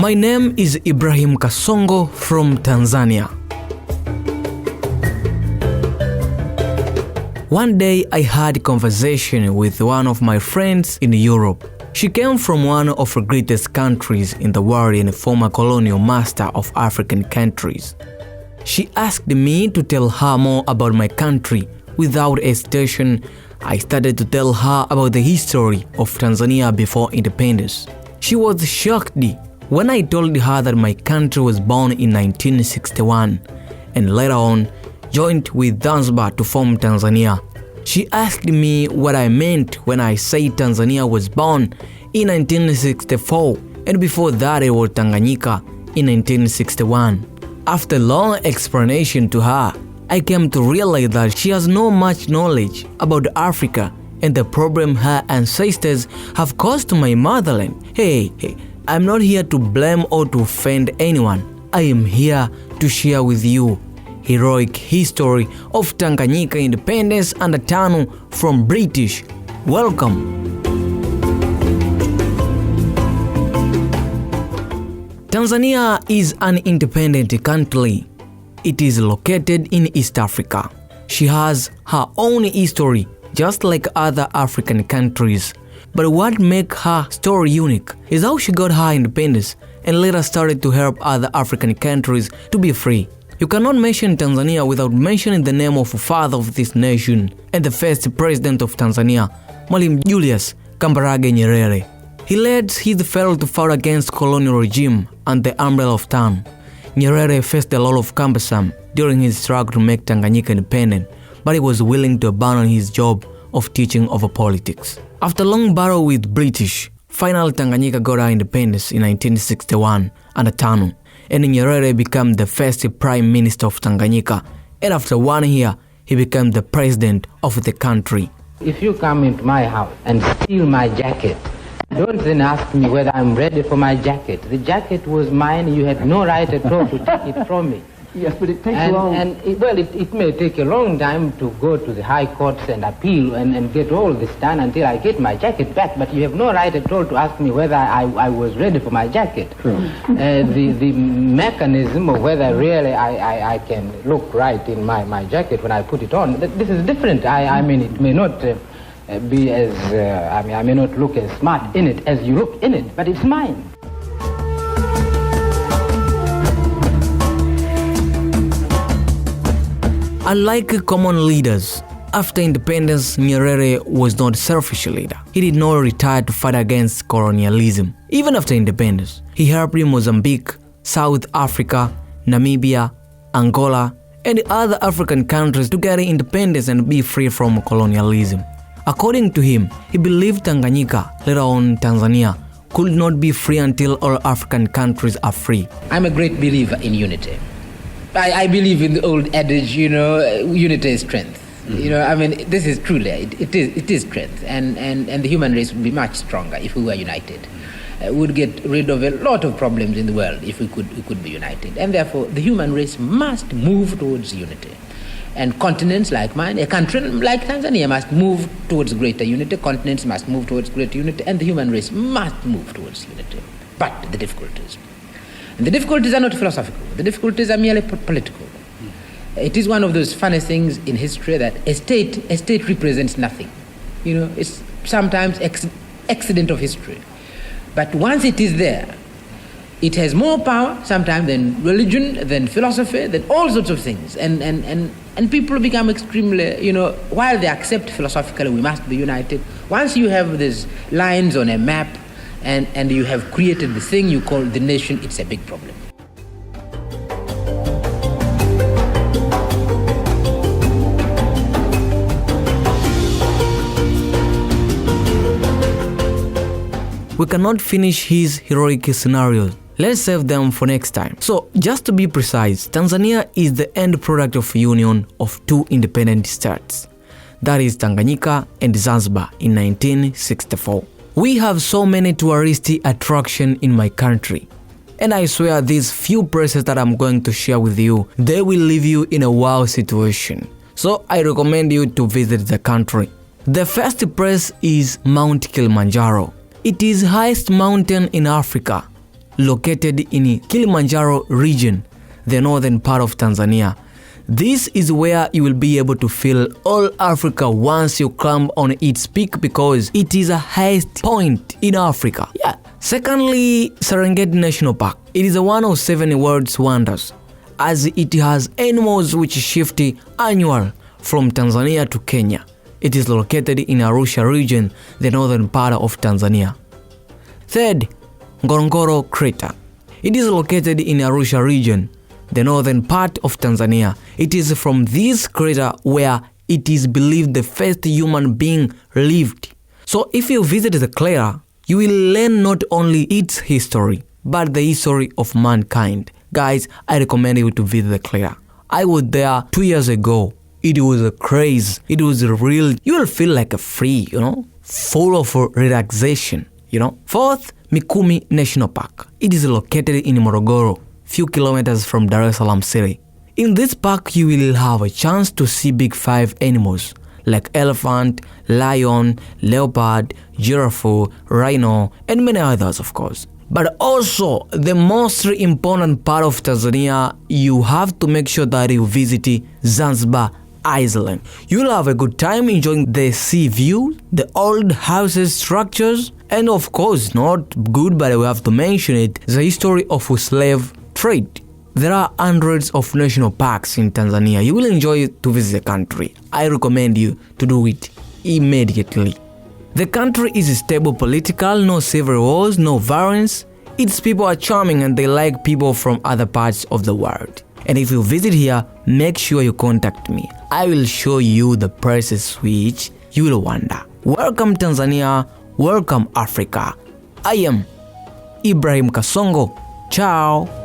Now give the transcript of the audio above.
My name is Ibrahim Kasongo from Tanzania. One day I had a conversation with one of my friends in Europe. She came from one of the greatest countries in the world and a former colonial master of African countries. She asked me to tell her more about my country. Without hesitation, I started to tell her about the history of Tanzania before independence. She was shocked when I told her that my country was born in 1961 and later on joined with Zanzibar to form Tanzania. She asked me what I meant when I said Tanzania was born in 1964 and before that it was Tanganyika in 1961. After long explanation to her, I came to realize that she has not much knowledge about Africa and the problem her ancestors have caused to my motherland. Hey, I'm not here to blame or to offend anyone. I am here to share with you heroic history of Tanganyika independence under TANU from British. Welcome. Tanzania is an independent country. It is located in East Africa. She has her own history just like other African countries. But what makes her story unique is how she got her independence and later started to help other African countries to be free. You cannot mention Tanzania without mentioning the name of the father of this nation and the first president of Tanzania, Mwalimu Julius Kambarage Nyerere. He led his fellow to fight against colonial regime under the umbrella of TANU. Nyerere faced a lot of cumbersome during his struggle to make Tanganyika independent, but he was willing to abandon his job of teaching over politics. After a long battle with British, finally Tanganyika got her independence in 1961 under TANU, and Nyerere became the first prime minister of Tanganyika, and after 1 year, he became the president of the country. If you come into my house and steal my jacket, don't then ask me whether I'm ready for my jacket. The jacket was mine. You had no right at all to take it from me. Yes, but it takes long. It may take a long time to go to the high courts and appeal and get all this done until I get my jacket back. But you have no right at all to ask me whether I was ready for my jacket. True. The mechanism of whether really I can look right in my jacket when I put it on, this is different. I mean, it may not be as, I may not look as smart in it as you look in it, but it's mine. Unlike common leaders, after independence, Nyerere was not a selfish leader. He did not retire to fight against colonialism. Even after independence, he helped Mozambique, South Africa, Namibia, Angola, and other African countries to get independence and be free from colonialism. According to him, he believed Tanganyika, later on Tanzania, could not be free until all African countries are free. I'm a great believer in unity. I believe in the old adage, unity is strength. Mm-hmm. This is truly, it is strength. And the human race would be much stronger if we were united. We would get rid of a lot of problems in the world if we could be united. And therefore, the human race must move towards unity. And continents like mine, a country like Tanzania must move towards greater unity, continents must move towards greater unity, and the human race must move towards unity. But the difficulties are not philosophical. The difficulties are merely political. It is one of those funny things in history that a state represents nothing. It's sometimes accident of history. But once it is there, it has more power sometimes than religion, than philosophy, than all sorts of things. And people become extremely, while they accept philosophically we must be united, once you have these lines on a map and you have created the thing you call the nation, it's a big problem. We cannot finish his heroic scenarios. Let's save them for next time. So, just to be precise, Tanzania is the end product of a union of two independent states. That is Tanganyika and Zanzibar in 1964. We have so many touristy attractions in my country. And I swear these few places that I'm going to share with you, they will leave you in a wow situation. So I recommend you to visit the country. The first place is Mount Kilimanjaro. It is the highest mountain in Africa. located in Kilimanjaro region, the northern part of Tanzania. This is where you will be able to feel all Africa once you climb on its peak, because it is the highest point in Africa. Yeah. Secondly, Serengeti National Park. It is one of 7 world's wonders, as it has animals which shift annually from Tanzania to Kenya. It is located in Arusha region, the northern part of Tanzania. Third, Ngorongoro Crater. It is located in Arusha region, the northern part of Tanzania. It is from this crater where it is believed the first human being lived. So if you visit the crater, you will learn not only its history, but the history of mankind. Guys, I recommend you to visit the crater. I was there 2 years ago. It was a craze. It was real. You will feel like a free, full of relaxation, Fourth, Mikumi National Park. It is located in Morogoro, few kilometers from Dar es Salaam city. In this park, you will have a chance to see big 5 animals like elephant, lion, leopard, giraffe, rhino, and many others, of course. But also, the most important part of Tanzania, you have to make sure that you visit Zanzibar Island. You'll have a good time enjoying the sea view, the old houses structures, and of course, not good, but we have to mention it, the history of slave trade. There are hundreds of national parks in Tanzania. You will enjoy to visit the country. I recommend you to do it immediately. The country is stable political, no civil wars, no violence. Its people are charming and they like people from other parts of the world. And if you visit here, make sure you contact me. I will show you the places which you will wonder. Welcome Tanzania, welcome Africa. I am Ibrahim Kasongo. Ciao.